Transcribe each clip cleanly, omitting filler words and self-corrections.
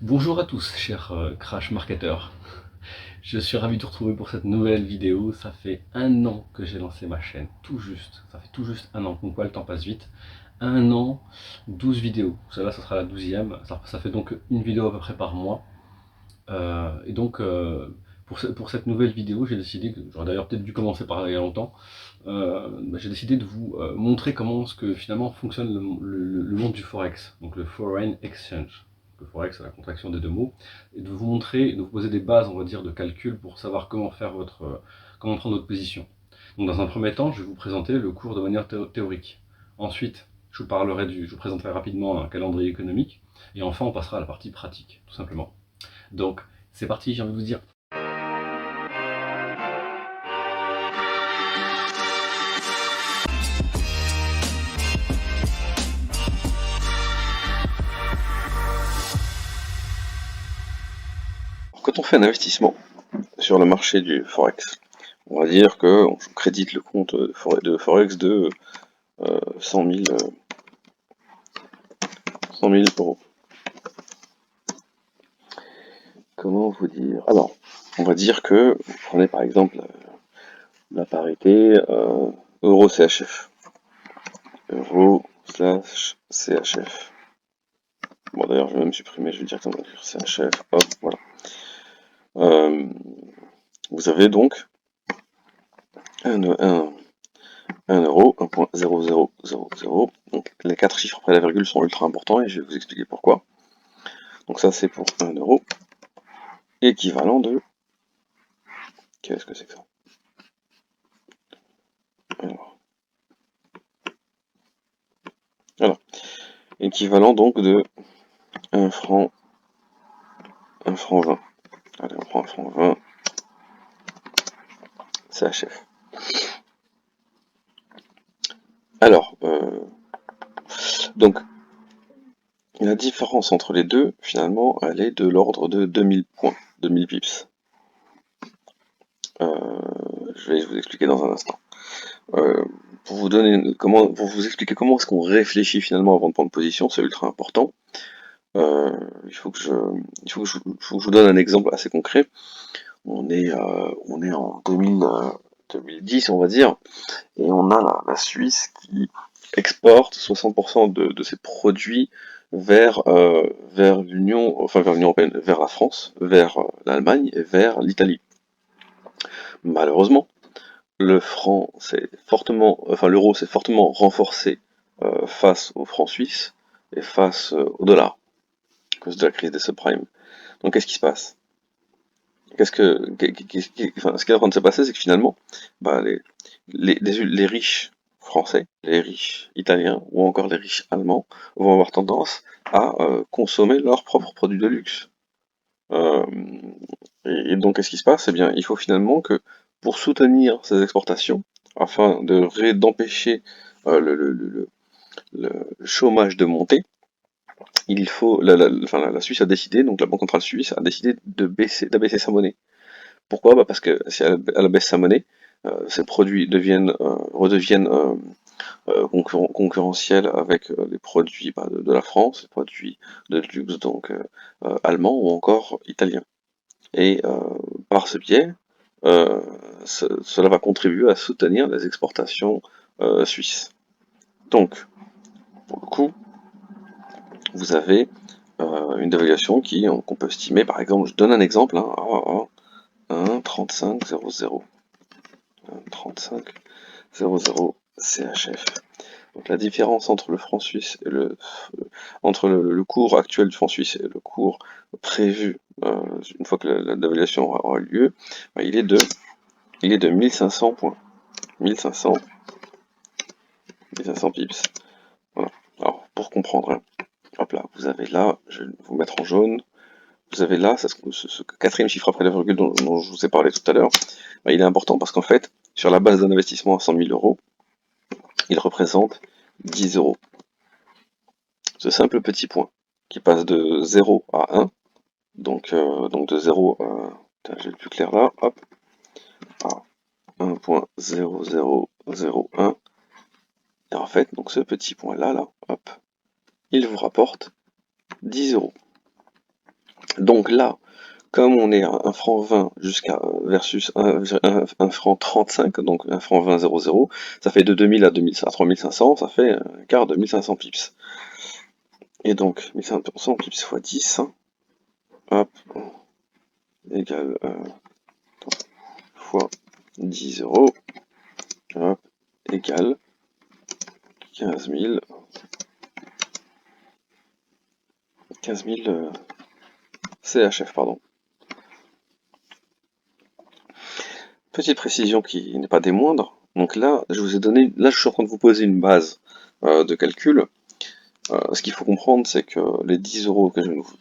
Bonjour à tous, chers Crash Marketeurs. Je suis ravi de vous retrouver pour cette nouvelle vidéo. Ça fait un an que j'ai lancé ma chaîne, tout juste. Ça fait tout juste un an, donc ouais, le temps passe vite. Un an, 12 vidéos. Celle-là, ça sera la 12e. Ça fait donc une vidéo à peu près par mois. Et donc, pour cette nouvelle vidéo, j'ai décidé, que j'aurais d'ailleurs peut-être dû commencer par là il y a longtemps, j'ai décidé de vous montrer comment ce que finalement fonctionne le monde du Forex, donc le Foreign Exchange. Le Forex, c'est la contraction des deux mots, et de vous montrer, de vous poser des bases, on va dire, de calcul pour savoir comment faire comment prendre votre position. Donc dans un premier temps, je vais vous présenter le cours de manière théorique. Ensuite, je vous présenterai rapidement un calendrier économique, et enfin on passera à la partie pratique, tout simplement. Donc, c'est parti, j'ai envie de vous dire. Quand on fait un investissement sur le marché du Forex, on va dire que je crédite le compte de Forex de 100 000, 100 000 euros. Comment vous dire? Alors, on va dire que vous prenez par exemple la parité euro-CHF. Euro/CHF. Bon, d'ailleurs, je vais même supprimer, je vais directement écrire CHF. Hop, voilà. Euh, vous avez donc un 1 euro, 1.0000. Donc les 4 chiffres après la virgule sont ultra importants et je vais vous expliquer pourquoi. Donc ça c'est pour 1 euro, équivalent de... Qu'est-ce que c'est que ça? Alors, équivalent donc de 1 franc, 1 franc 20. Allez, on prend 1 franc 20, CHF. Alors, donc la différence entre les deux, finalement, elle est de l'ordre de 2000 points, 2000 pips. Je vais vous expliquer dans un instant. Pour vous expliquer comment est-ce qu'on réfléchit finalement avant de prendre position, c'est ultra important. Il faut que je vous donne un exemple assez concret. On est en 2010, on va dire, et on a la Suisse qui exporte 60% de ses produits vers vers l'Union européenne, vers la France, vers l'Allemagne et vers l'Italie. Malheureusement, l'euro s'est fortement renforcé face au franc suisse et face au dollar, à cause de la crise des subprimes. Donc qu'est-ce qui se passe? Ce qui est en train de se passer, c'est que finalement, bah, les riches français, les riches italiens ou encore les riches allemands vont avoir tendance à consommer leurs propres produits de luxe. Euh, et donc, qu'est-ce qui se passe? Eh bien, il faut finalement que pour soutenir ces exportations, afin d'empêcher le chômage de monter, il faut la Suisse a décidé, donc la Banque centrale suisse a décidé d'abaisser sa monnaie. Pourquoi? Bah parce que si elle baisse sa monnaie, ses produits redeviennent concurrentiels avec les produits de la France, les produits de luxe donc allemands ou encore italiens. Et par ce biais, euh, cela va contribuer à soutenir les exportations suisses. Donc, pour le coup, vous avez une dévaluation qu'on peut estimer, par exemple, je donne un exemple, hein, à 1,3500. 1,3500 CHF. Donc la différence entre le franc suisse et entre le cours actuel du franc suisse et le cours prévu une fois que la dévaluation aura eu lieu, bah, il est de 1500 points. 1500 pips. Voilà. Alors pour comprendre, hein, hop là, vous avez là, je vais vous mettre en jaune, vous avez là, ce quatrième chiffre après la virgule dont je vous ai parlé tout à l'heure, bah, il est important parce qu'en fait, sur la base d'un investissement à 100 000 euros, il représente 10 euros. Ce simple petit point qui passe de 0 à 1, donc de 0 à, j'ai le plus clair là, hop, à 1.0001, et en fait, donc ce petit point là, hop, il vous rapporte 10 euros. Donc là, comme on est à 1 franc 20 jusqu'à versus un franc 35, donc 1 franc 20 0,0, ça fait de 2000 à 3500, ça fait un quart de 1500 pips. Et donc 1500 pips fois 10, hop, égale fois 10 euros, hop, égale 15 000, 15 000 CHF, pardon. Petite précision qui n'est pas des moindres. Donc là, je vous ai donné, là je suis en train de vous poser une base de calcul. Ce qu'il faut comprendre, c'est que les 10 euros que je viens de vous,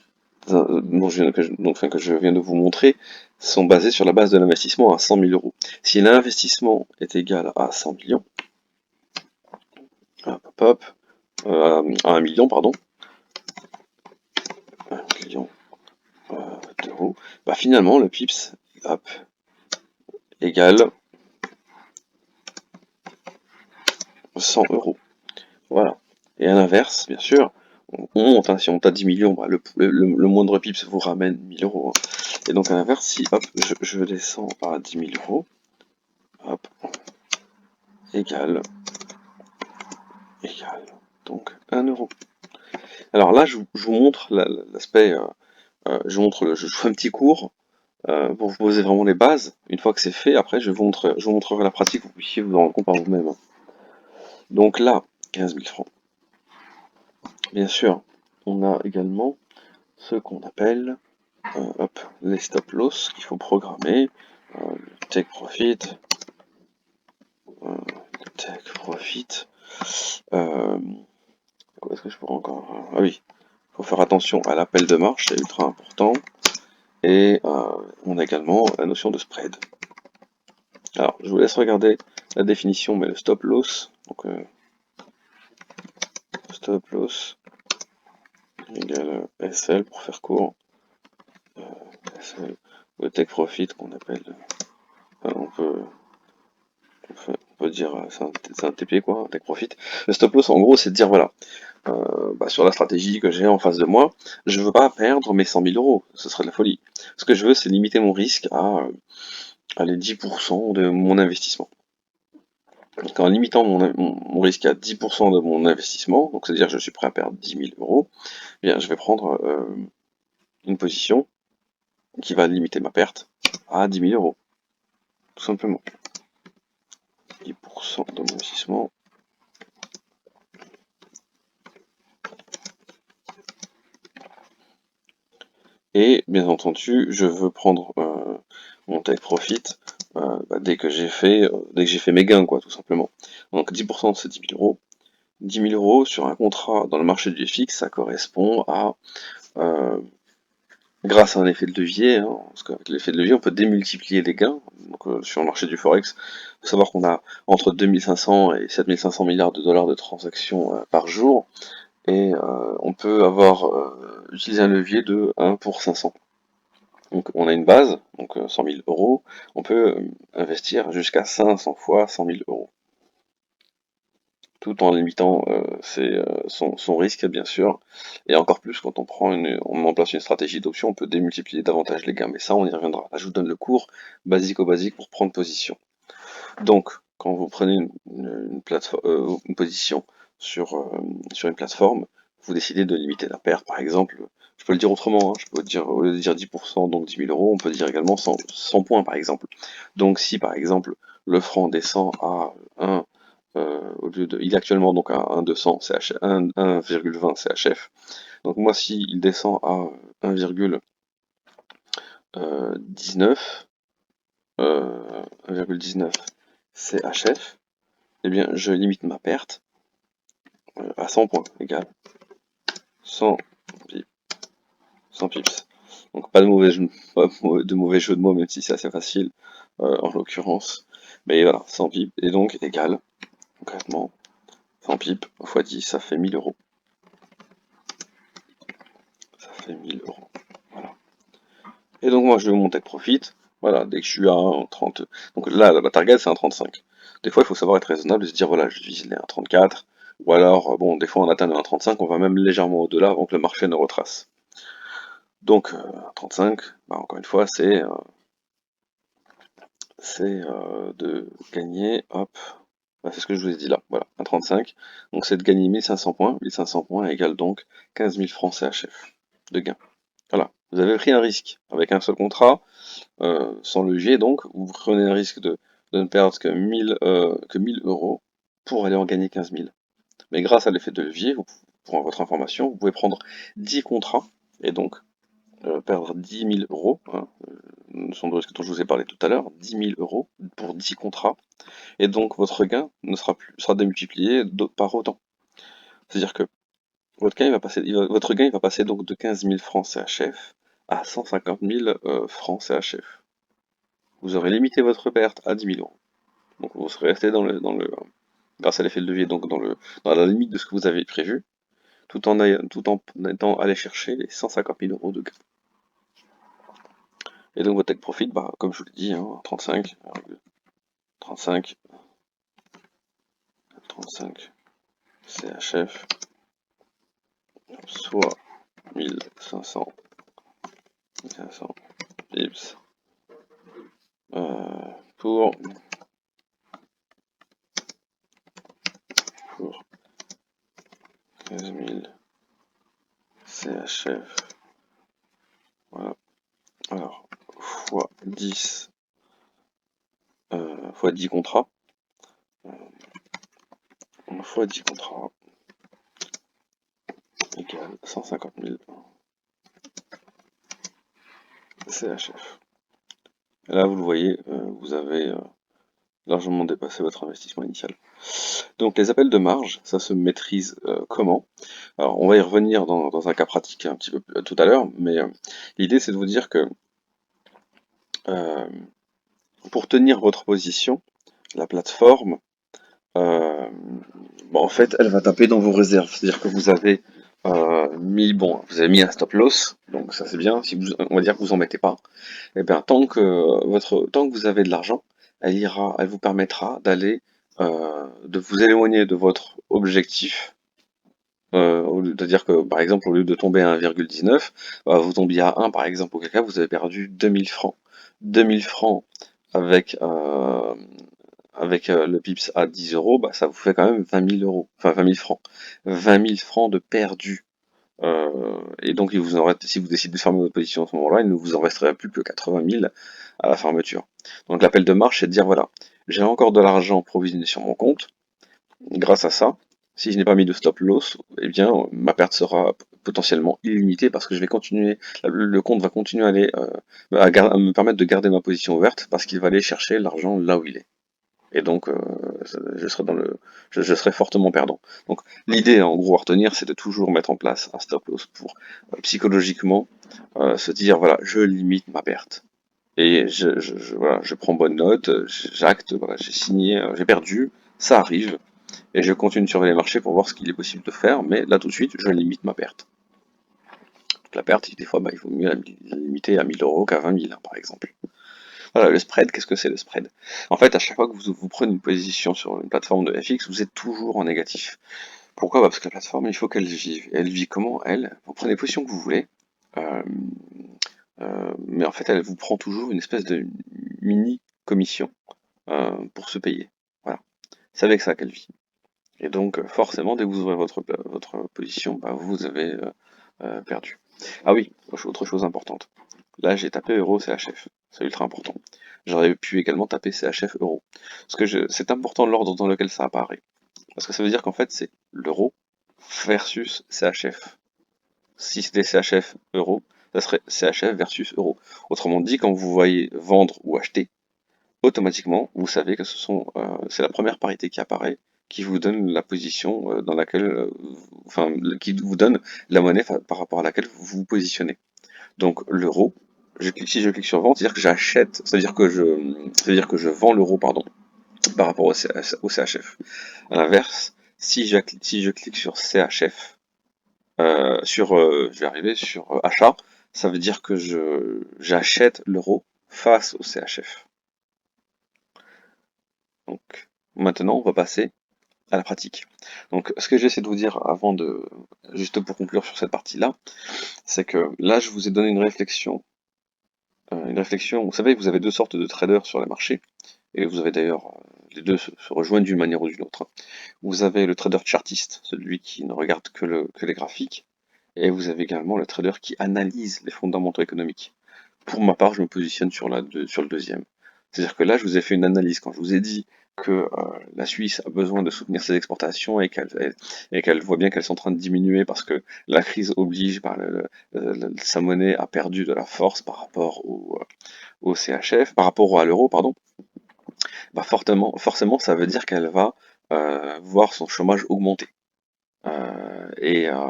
que je viens de vous montrer sont basés sur la base de l'investissement à 100 000 euros. Si l'investissement est égal à 100 millions, hop, hop, à 1 million, pardon, 1 million d'euros, bah finalement le PIPS, hop, égale 100 euros. Voilà. Et à l'inverse, bien sûr, on monte, hein, si on monte à 10 millions, bah, le moindre pips vous ramène 1000 euros. Hein. Et donc à l'inverse, si hop, je descends à 10 000 euros, hop, égale, donc 1 euro. Alors là, je vous montre l'aspect, je vous fais un petit cours pour vous poser vraiment les bases. Une fois que c'est fait, après, je vous montrerai la pratique, vous puissiez vous en rendre compte par vous-même. Hein. Donc là, 15 000 francs. Bien sûr, on a également ce qu'on appelle hop, les stop loss qu'il faut programmer, take profit, take profit, quoi est-ce que je pourrais encore, ah oui, il faut faire attention à l'appel de marche, c'est ultra important, et on a également la notion de spread. Alors, je vous laisse regarder la définition, mais le stop loss, donc stop loss égale SL pour faire court, SL, le take profit qu'on appelle, on peut dire, c'est un TP quoi, un take profit. Le stop loss en gros c'est de dire voilà, sur la stratégie que j'ai en face de moi, je ne veux pas perdre mes 100 000 euros, ce serait de la folie. Ce que je veux c'est limiter mon risque à les 10% de mon investissement. Donc en limitant mon risque à 10% de mon investissement, donc c'est-à-dire que je suis prêt à perdre 10 000 euros, eh bien je vais prendre une position qui va limiter ma perte à 10 000 euros, tout simplement. 10% de mon investissement. Et bien entendu, je veux prendre mon take profit dès que j'ai fait mes gains, quoi, tout simplement. Donc 10% c'est 10 000 euros. 10 000 euros sur un contrat dans le marché du FX, ça correspond à, grâce à un effet de levier, hein, parce qu'avec l'effet de levier, on peut démultiplier les gains. Donc sur le marché du Forex, il faut savoir qu'on a entre 2500 et 7500 milliards de dollars de transactions par jour, et on peut utiliser un levier de 1 pour 500. Donc on a une base, donc 100 000 euros, on peut investir jusqu'à 500 fois 100 000 euros, tout en limitant son risque bien sûr, et encore plus quand on met en place une stratégie d'option, on peut démultiplier davantage les gains, mais ça on y reviendra. Là je vous donne le cours basique pour prendre position. Donc quand vous prenez une position sur une plateforme, vous décidez de limiter la perte, par exemple, je peux le dire autrement, hein, je peux dire, au lieu de dire 10%, donc 10 000 euros, on peut dire également 100 points, par exemple. Donc si, par exemple, le franc descend à 1, il est actuellement donc à 1,200 CH, 1,20 CHF, donc moi, si il descend à 1,19 CHF, eh bien, je limite ma perte à 100 points, égal 100 pips. 100 pips. Donc pas de mauvais jeu de mots, même si c'est assez facile en l'occurrence. Mais voilà, 100 pips, et donc égal, concrètement, 100 pips x 10, ça fait 1000 euros. Ça fait 1000 euros. Voilà. Et donc moi je vais monter de profit. Voilà, dès que je suis à 30. Donc là, la target c'est un 35. Des fois il faut savoir être raisonnable et se dire voilà, je vise les 1,34. Ou alors, bon, des fois on atteint le 1,35, on va même légèrement au-delà avant que le marché ne retrace. Donc 35, bah, encore une fois, c'est de gagner, hop, bah, c'est ce que je vous ai dit là, voilà, 1,35. Donc c'est de gagner 1500 points. 1500 points égale donc 15 000 francs CHF de gain. Voilà, vous avez pris un risque avec un seul contrat, sans levier, donc vous prenez un risque de ne perdre que 1000 euros pour aller en gagner 15 000. Mais grâce à l'effet de levier, pour votre information, vous pouvez prendre 10 contrats et donc perdre 10 000 euros, hein, sont de risques dont je vous ai parlé tout à l'heure, 10 000 euros pour 10 contrats, et donc votre gain ne sera démultiplié par autant. C'est-à-dire que votre gain il va passer donc de 15 000 francs CHF à 150 000 francs CHF. Vous aurez limité votre perte à 10 000 euros. Donc vous serez resté grâce à l'effet de levier, donc dans la limite de ce que vous avez prévu, tout en étant allé chercher les 150 000 euros de gain. Et donc votre take profit, bah, comme je vous l'ai dit, hein, 35, 35, 35 CHF, soit 1500 pips pour 15 000 CHF. Voilà. Alors, fois 10, fois 10 contrats. Fois 10 contrats égale 150 000 CHF. Et là, vous le voyez, vous avez largement dépassé votre investissement initial. Donc les appels de marge, ça se maîtrise comment? Alors on va y revenir dans un cas pratique un petit peu tout à l'heure, mais l'idée c'est de vous dire que euh, pour tenir votre position, la plateforme, euh, en fait, elle va taper dans vos réserves. C'est-à-dire que vous avez vous avez mis un stop loss, donc ça c'est bien. Si vous, on va dire que vous en mettez pas, et bien tant que vous avez de l'argent, elle vous permettra de vous éloigner de votre objectif. C'est-à-dire que, par exemple, au lieu de tomber à 1,19, vous tombiez à 1, par exemple, auquel cas vous avez perdu 2000 francs. 2000 francs avec, le pips à 10 euros, bah, ça vous fait quand même 20 000 euros, enfin 20 000 francs. 20 000 francs de perdu. Et donc, si vous décidez de fermer votre position à ce moment-là, il ne vous en resterait plus que 80 000 à la fermeture. Donc l'appel de marche, c'est de dire, voilà, j'ai encore de l'argent provisionné sur mon compte. Grâce à ça, si je n'ai pas mis de stop loss, eh bien, ma perte sera potentiellement illimitée parce que je vais continuer, le compte va continuer à me permettre de garder ma position ouverte parce qu'il va aller chercher l'argent là où il est. Et donc, je serai fortement perdant. Donc, l'idée, en gros, à retenir, c'est de toujours mettre en place un stop loss pour psychologiquement se dire, voilà, je limite ma perte. Et voilà, je prends bonne note, j'acte, voilà, j'ai signé, j'ai perdu, ça arrive, et je continue de surveiller les marchés pour voir ce qu'il est possible de faire, mais là tout de suite, je limite ma perte. Donc la perte, des fois, il vaut mieux la limiter à 1000 euros qu'à 20 000, hein, par exemple. Voilà, le spread, qu'est-ce que c'est le spread? En fait, à chaque fois que vous prenez une position sur une plateforme de FX, vous êtes toujours en négatif. Pourquoi? Parce que la plateforme, il faut qu'elle vive. Et elle vit comment, elle? Vous prenez les positions que vous voulez, euh, mais en fait, elle vous prend toujours une espèce de mini commission pour se payer. Voilà. C'est avec ça qu'elle vit. Et donc, forcément, dès que vous ouvrez votre position, vous avez perdu. Ah oui, autre chose importante. Là, j'ai tapé euro CHF. C'est ultra important. J'aurais pu également taper CHF euro. Parce que c'est important l'ordre dans lequel ça apparaît. Parce que ça veut dire qu'en fait, c'est l'euro versus CHF. Si c'était CHF euro, ça serait CHF versus euro. Autrement dit, quand vous voyez vendre ou acheter, automatiquement, vous savez que c'est la première parité qui apparaît, qui vous donne la position dans laquelle, qui vous donne la monnaie par rapport à laquelle vous vous positionnez. Donc l'euro, si je clique sur vente, c'est-à-dire que j'achète, c'est-à-dire que je vends l'euro, pardon, par rapport au CHF. À l'inverse, si je clique sur CHF, je vais arriver sur achat, ça veut dire que j'achète l'euro face au CHF. Donc maintenant, on va passer à la pratique. Donc, ce que j'essaie de vous dire avant de, juste pour conclure sur cette partie-là, c'est que là, je vous ai donné une réflexion. Vous savez, vous avez deux sortes de traders sur les marchés, et vous avez d'ailleurs, les deux se rejoignent d'une manière ou d'une autre. Vous avez le trader chartiste, celui qui ne regarde que les graphiques, et vous avez également le trader qui analyse les fondamentaux économiques. Pour ma part, je me positionne sur le deuxième. C'est-à-dire que là, je vous ai fait une analyse quand je vous ai dit que la Suisse a besoin de soutenir ses exportations et qu'elle voit bien qu'elles sont en train de diminuer parce que la crise oblige, sa monnaie a perdu de la force par rapport au CHF, par rapport à l'euro, pardon. Bah forcément, ça veut dire qu'elle va voir son chômage augmenter. Euh, et euh,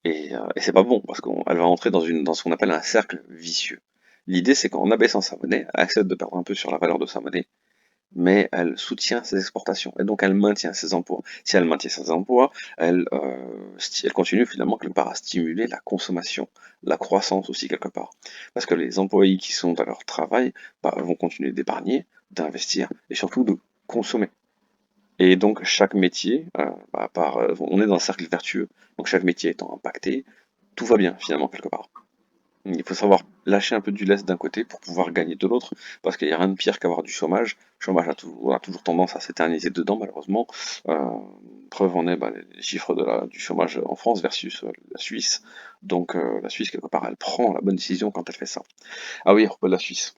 et c'est pas bon, parce qu'elle va entrer dans ce qu'on appelle un cercle vicieux. L'idée, c'est qu'en abaissant sa monnaie, elle accepte de perdre un peu sur la valeur de sa monnaie, mais elle soutient ses exportations, et donc elle maintient ses emplois. Si elle maintient ses emplois, elle continue finalement quelque part à stimuler la consommation, la croissance aussi quelque part. Parce que les employés qui sont à leur travail vont continuer d'épargner, d'investir, et surtout de consommer. Et donc chaque métier, on est dans un cercle vertueux, donc chaque métier étant impacté, tout va bien finalement quelque part. Il faut savoir lâcher un peu du lest d'un côté pour pouvoir gagner de l'autre, parce qu'il n'y a rien de pire qu'avoir du chômage. Le chômage a toujours tendance à s'éterniser dedans, malheureusement. Euh, Preuve en est les chiffres du chômage en France versus la Suisse. Donc la Suisse, quelque part, elle prend la bonne décision quand elle fait ça. Ah oui, à propos de la Suisse.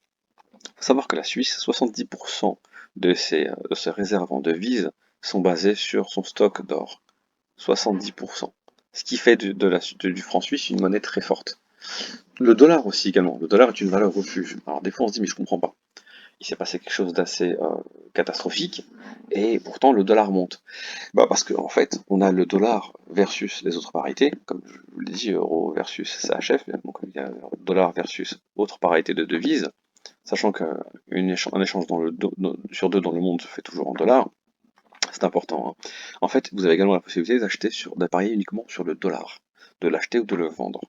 Il faut savoir que la Suisse, 70% de ses réserves en devises sont basées sur son stock d'or. 70%. Ce qui fait du franc suisse une monnaie très forte. Le dollar aussi également. Le dollar est une valeur refuge. Alors des fois on se dit mais je comprends pas. Il s'est passé quelque chose d'assez catastrophique et pourtant le dollar monte. Parce qu'en fait on a le dollar versus les autres parités, comme je vous l'ai dit, euro versus CHF, donc il y a dollar versus autres parités de devises, sachant qu'un échange sur deux dans le monde se fait toujours en dollars. C'est important, hein. En fait, vous avez également la possibilité d'appareiller uniquement sur le dollar, de l'acheter ou de le vendre.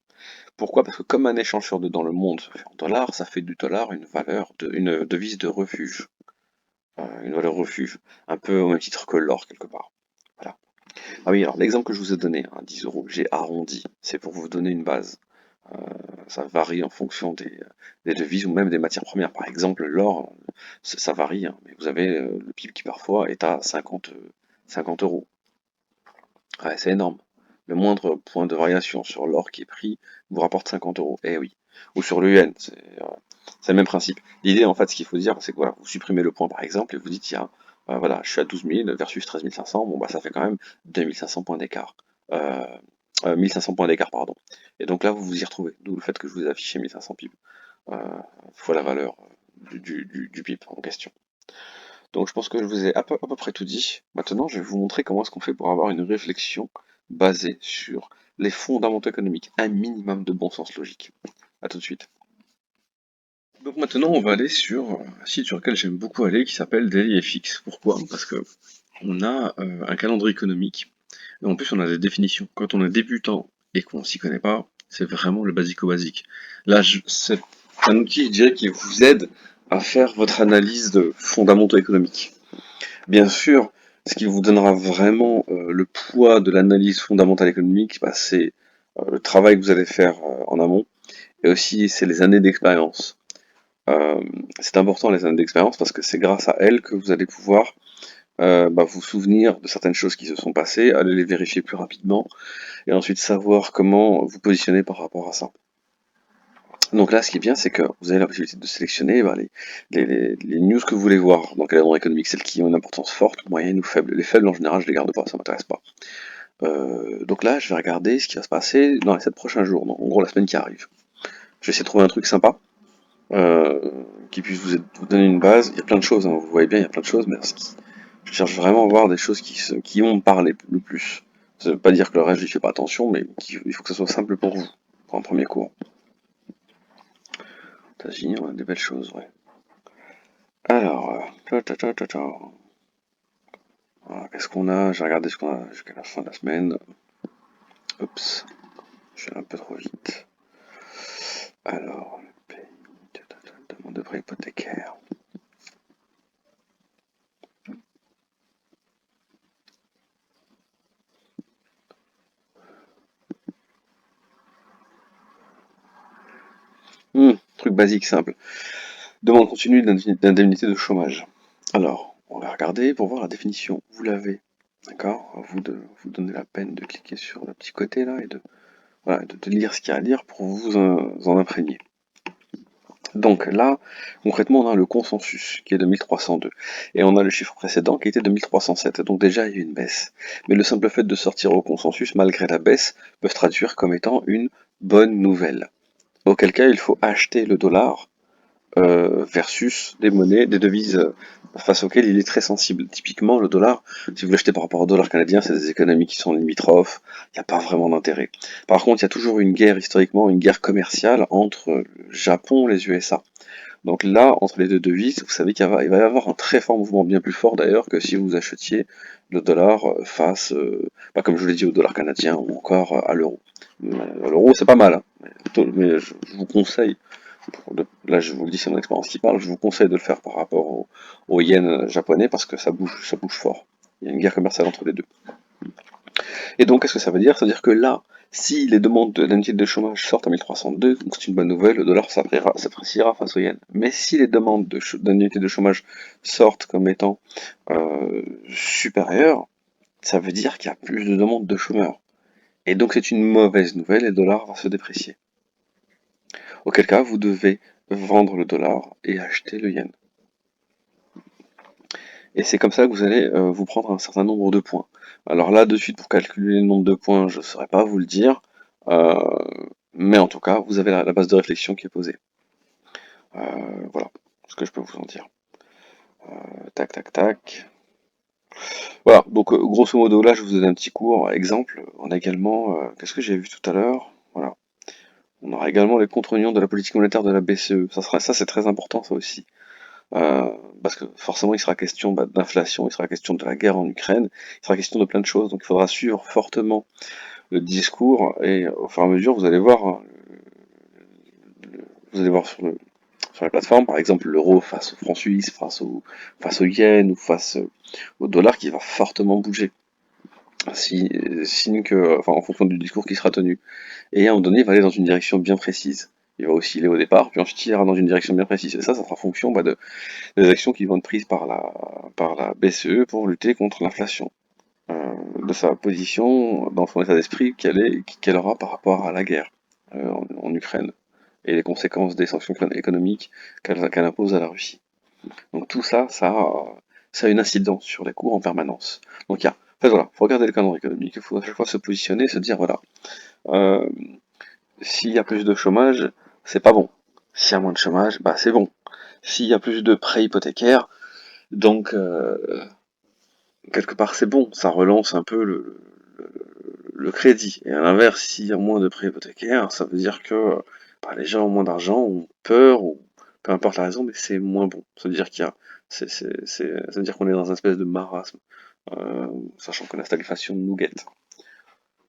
Pourquoi? Parce que comme un échange sur deux dans le monde se fait en dollars, ça fait du dollar une devise de refuge. Une valeur refuge, un peu au même titre que l'or quelque part. Voilà. Ah oui, alors l'exemple que je vous ai donné, hein, 10 euros, j'ai arrondi, c'est pour vous donner une base. Euh, Ça varie en fonction des devises ou même des matières premières. Par exemple, l'or, ça varie, hein, mais vous avez le PIB qui parfois est à 50 euros. Ouais, c'est énorme. Le moindre point de variation sur l'or qui est pris vous rapporte 50 euros. Eh oui. Ou sur l'UN, c'est le même principe. L'idée, en fait, ce qu'il faut dire, c'est que voilà, vous supprimez le point par exemple et vous dites, tiens, voilà, je suis à 12 000 versus 13 500, bon, ça fait quand même 2 500 points d'écart. 1500 points d'écart, pardon. Et donc là, vous vous y retrouvez. D'où le fait que je vous ai affiché 1500 pips, fois la valeur du pip en question. Donc je pense que je vous ai à peu près tout dit. Maintenant, je vais vous montrer comment est-ce qu'on fait pour avoir une réflexion basée sur les fondamentaux économiques, un minimum de bon sens logique. A tout de suite. Donc maintenant, on va aller sur un site sur lequel j'aime beaucoup aller qui s'appelle DailyFX. Pourquoi? Parce que on a un calendrier économique et en plus on a des définitions. Quand on est débutant et qu'on s'y connaît pas, c'est vraiment le basico-basique. Là, c'est un outil, je dirais, qui vous aide à faire votre analyse de fondamentaux économiques. Bien sûr, ce qui vous donnera vraiment le poids de l'analyse fondamentale économique, c'est le travail que vous allez faire en amont, et aussi c'est les années d'expérience. Euh, c'est important les années d'expérience parce que c'est grâce à elles que vous allez pouvoir vous souvenir de certaines choses qui se sont passées, aller les vérifier plus rapidement, et ensuite savoir comment vous positionner par rapport à ça. Donc là, ce qui est bien, c'est que vous avez la possibilité de sélectionner les news que vous voulez voir dans le calendrier économique, celles qui ont une importance forte, moyenne ou faible. Les faibles, en général, je les garde pas, ça m'intéresse pas. Donc là, je vais regarder ce qui va se passer dans les 7 prochains jours, donc, en gros la semaine qui arrive. Je vais essayer de trouver un truc sympa, euh, qui puisse vous donner une base. Il y a plein de choses, hein, vous voyez bien, il y a plein de choses, mais je cherche vraiment à voir des choses qui vont me parler le plus. Ça veut pas dire que le reste, je n'y fais pas attention, mais il faut que ça soit simple pour vous, pour un premier cours. États-Unis, on a des belles choses, ouais. Alors, voilà, qu'est-ce qu'on a? J'ai regardé ce qu'on a jusqu'à la fin de la semaine. Oups, je suis un peu trop vite. Alors, le pays, demande de prêt hypothécaire. Truc basique, simple. Demande continue d'indemnité de chômage. Alors, on va regarder pour voir la définition. Vous l'avez, d'accord? À vous de vous donner la peine de cliquer sur le petit côté là et voilà, de lire ce qu'il y a à lire pour vous en imprégner. Donc là, concrètement, on a le consensus qui est de 1302 et on a le chiffre précédent qui était de 1307. Donc déjà, il y a une baisse. Mais le simple fait de sortir au consensus, malgré la baisse, peut se traduire comme étant une bonne nouvelle. Auquel cas, il faut acheter le dollar versus des monnaies, des devises face auxquelles il est très sensible. Typiquement, le dollar, si vous l'achetez par rapport au dollar canadien, c'est des économies qui sont limitrophes, il n'y a pas vraiment d'intérêt. Par contre, il y a toujours une guerre, historiquement, une guerre commerciale entre le Japon et les USA. Donc là, entre les deux devises, vous savez qu'il va y avoir un très fort mouvement, bien plus fort d'ailleurs que si vous achetiez le dollar face, comme je vous l'ai dit, au dollar canadien ou encore à l'euro. L'euro, c'est pas mal, hein, mais je vous conseille, là je vous le dis, c'est mon expérience qui parle, je vous conseille de le faire par rapport au yen japonais parce que ça bouge fort. Il y a une guerre commerciale entre les deux. Et donc, qu'est-ce que ça veut dire? Ça veut dire que là, si les demandes d'indemnité de chômage sortent à 1302, donc c'est une bonne nouvelle, le dollar s'appréciera face au yen. Mais si les demandes d'indemnité de chômage sortent comme étant supérieures, ça veut dire qu'il y a plus de demandes de chômeurs. Et donc c'est une mauvaise nouvelle et le dollar va se déprécier. Auquel cas, vous devez vendre le dollar et acheter le yen. Et c'est comme ça que vous allez vous prendre un certain nombre de points. Alors là, de suite, pour calculer le nombre de points, je ne saurais pas vous le dire. Euh, mais en tout cas, vous avez la base de réflexion qui est posée. Voilà ce que je peux vous en dire. Tac, tac, tac. Voilà, donc grosso modo, là, je vous donne un petit cours. Exemple, on a également, qu'est-ce que j'ai vu tout à l'heure? Voilà. On aura également les comptes réunions de la politique monétaire de la BCE. Ça c'est très important, ça aussi. Parce que forcément il sera question d'inflation, il sera question de la guerre en Ukraine, il sera question de plein de choses, donc il faudra suivre fortement le discours et au fur et à mesure vous allez voir, hein, vous allez voir sur la plateforme, par exemple l'euro face au franc suisse, face au yen ou face au dollar qui va fortement bouger. Signe que, enfin, en fonction du discours qui sera tenu. Et à un moment donné, il va aller dans une direction bien précise. Il va osciller au départ, puis ensuite il ira dans une direction bien précise. Et ça sera fonction des actions qui vont être prises par la BCE pour lutter contre l'inflation. De sa position, dans son état d'esprit qu'elle aura par rapport à la guerre en Ukraine et les conséquences des sanctions économiques qu'elle impose à la Russie. Donc tout ça, ça a une incidence sur les cours en permanence. Donc en fait voilà, faut regarder le calendrier économique, il faut à chaque fois se positionner, se dire voilà, euh, s'il y a plus de chômage, c'est pas bon. S'il y a moins de chômage, bah c'est bon. S'il y a plus de prêts hypothécaires, donc quelque part c'est bon, ça relance un peu le crédit. Et à l'inverse, s'il y a moins de prêts hypothécaires, ça veut dire que les gens ont moins d'argent, ont peur, ou peu importe la raison, mais c'est moins bon. Ça veut dire ça veut dire qu'on est dans une espèce de marasme, sachant que la stagflation nous guette.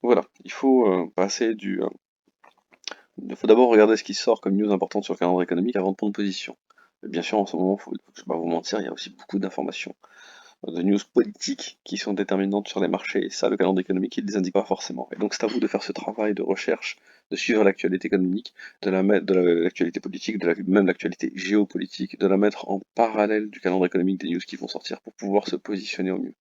Voilà, il faut passer il faut d'abord regarder ce qui sort comme news importante sur le calendrier économique avant de prendre position. Et bien sûr, en ce moment, je ne vais pas vous mentir, il y a aussi beaucoup d'informations, de news politiques qui sont déterminantes sur les marchés, et ça, le calendrier économique, il ne les indique pas forcément. Et donc, c'est à vous de faire ce travail de recherche, de suivre l'actualité économique, l'actualité politique, même l'actualité géopolitique, de la mettre en parallèle du calendrier économique des news qui vont sortir pour pouvoir se positionner au mieux.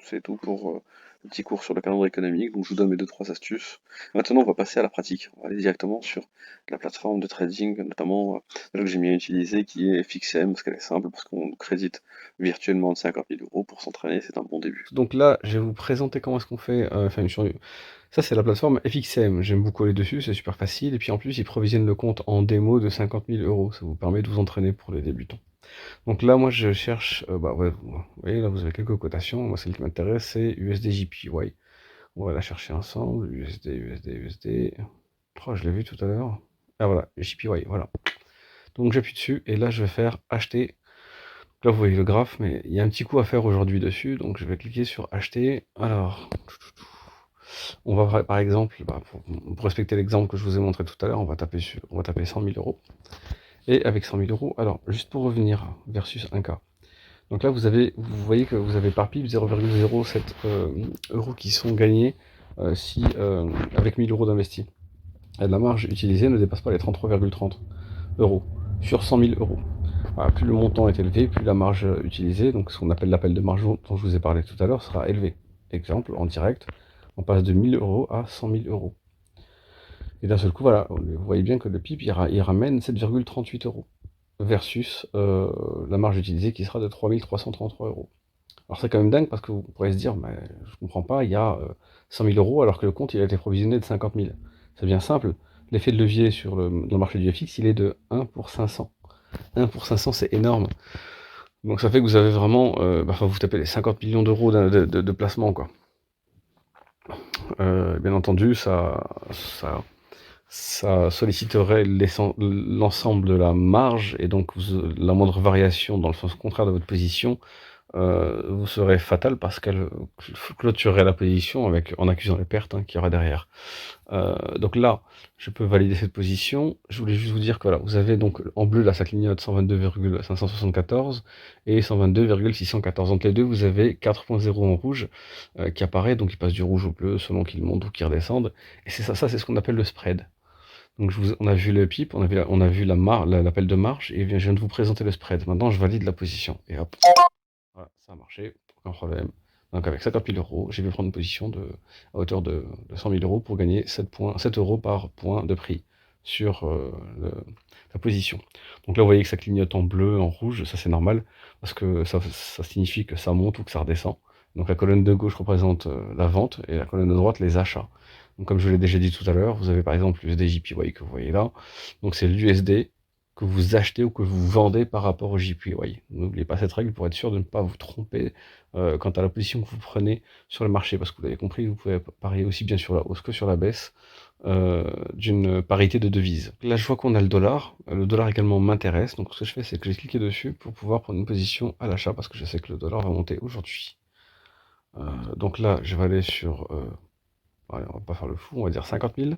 C'est tout pour le petit cours sur le calendrier économique, donc je vous donne mes 2-3 astuces. Maintenant, on va passer à la pratique. On va aller directement sur la plateforme de trading, notamment celle que j'ai bien utilisée, qui est FXM, parce qu'elle est simple, parce qu'on crédite virtuellement de 50 000 euros pour s'entraîner, c'est un bon début. Donc là, je vais vous présenter comment est-ce qu'on fait, ça c'est la plateforme FXM, j'aime beaucoup aller dessus, c'est super facile, et puis en plus, ils provisionnent le compte en démo de 50 000 euros, ça vous permet de vous entraîner pour les débutants. Donc là, moi, je cherche, ouais, vous voyez, là, vous avez quelques cotations. Moi, celle qui m'intéresse, c'est USD-JPY. On va la chercher ensemble. USD. Oh, je l'ai vu tout à l'heure. Ah, voilà, JPY, voilà. Donc, j'appuie dessus, et là, je vais faire acheter. Là, vous voyez le graphe, mais il y a un petit coup à faire aujourd'hui dessus. Donc, je vais cliquer sur acheter. Alors, on va, par exemple, pour respecter l'exemple que je vous ai montré tout à l'heure, on va taper 100 000 euros. Et avec 100 000 euros, alors, juste pour revenir versus 1K. Donc là, vous voyez que vous avez par PIB 0,07 euros qui sont gagnés avec 1000 euros d'investis. Et la marge utilisée ne dépasse pas les 33,30 euros sur 100 000 euros. Voilà, plus le montant est élevé, plus la marge utilisée, donc ce qu'on appelle l'appel de marge dont je vous ai parlé tout à l'heure, sera élevé. Exemple, en direct, on passe de 1000 euros à 100 000 euros. Et d'un seul coup, voilà, vous voyez bien que le PIB, il ramène 7,38 euros versus la marge utilisée qui sera de 3333 euros. Alors c'est quand même dingue parce que vous pourrez se dire, mais je comprends pas, il y a 100 000 euros alors que le compte il a été provisionné de 50 000. C'est bien simple, l'effet de levier sur le marché du FX il est de 1 pour 500. 1 pour 500 c'est énorme. Donc ça fait que vous avez vraiment, vous tapez les 50 millions d'euros de placement quoi. Bien entendu, ça solliciterait l'ensemble de la marge et donc la moindre variation dans le sens contraire de votre position vous serez fatal parce qu'elle clôturerait la position en accusant les pertes qu'il y aura derrière. Donc là, je peux valider cette position. Je voulais juste vous dire que voilà, vous avez donc en bleu là ça clignote 122,574 et 122,614. Entre les deux, vous avez 4.0 en rouge qui apparaît, donc il passe du rouge au bleu selon qu'il monte ou qu'il redescende. Et c'est ça c'est ce qu'on appelle le spread. Donc on a vu le PIP, on a vu l'appel de marge, et je viens de vous présenter le spread. Maintenant, je valide la position. Et hop, voilà, ça a marché, aucun problème. Donc avec 50 000 euros, j'ai pu prendre une position à hauteur de 100 000 euros pour gagner 7 euros par point de prix sur la position. Donc là, vous voyez que ça clignote en bleu, en rouge, ça c'est normal, parce que ça signifie que ça monte ou que ça redescend. Donc la colonne de gauche représente la vente et la colonne de droite les achats. Donc comme je l'ai déjà dit tout à l'heure, vous avez par exemple l'USD JPY que vous voyez là. Donc c'est l'USD que vous achetez ou que vous vendez par rapport au JPY. N'oubliez pas cette règle pour être sûr de ne pas vous tromper quant à la position que vous prenez sur le marché, parce que vous l'avez compris, vous pouvez parier aussi bien sur la hausse que sur la baisse d'une parité de devises. Là, je vois qu'on a le dollar. Le dollar également m'intéresse, donc ce que je fais, c'est que j'ai cliqué dessus pour pouvoir prendre une position à l'achat, parce que je sais que le dollar va monter aujourd'hui. Donc là, je vais aller sur... allez, on va pas faire le fou, on va dire 50 000. Et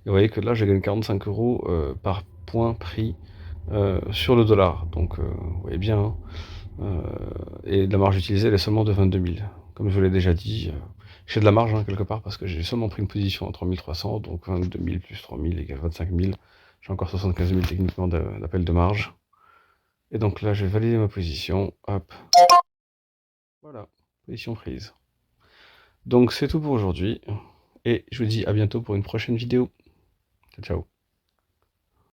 vous voyez que là, je gagne 45 euros par point pris sur le dollar. Donc, vous voyez bien. Hein. Et la marge utilisée, elle est seulement de 22 000. Comme je vous l'ai déjà dit, j'ai de la marge quelque part parce que j'ai seulement pris une position à 3300. Donc 22 000 plus 3 000 égale 25 000. J'ai encore 75 000 techniquement d'appel de marge. Et donc là, je vais valider ma position. Hop. Voilà. Position prise. Donc c'est tout pour aujourd'hui. Et je vous dis à bientôt pour une prochaine vidéo. Ciao, ciao.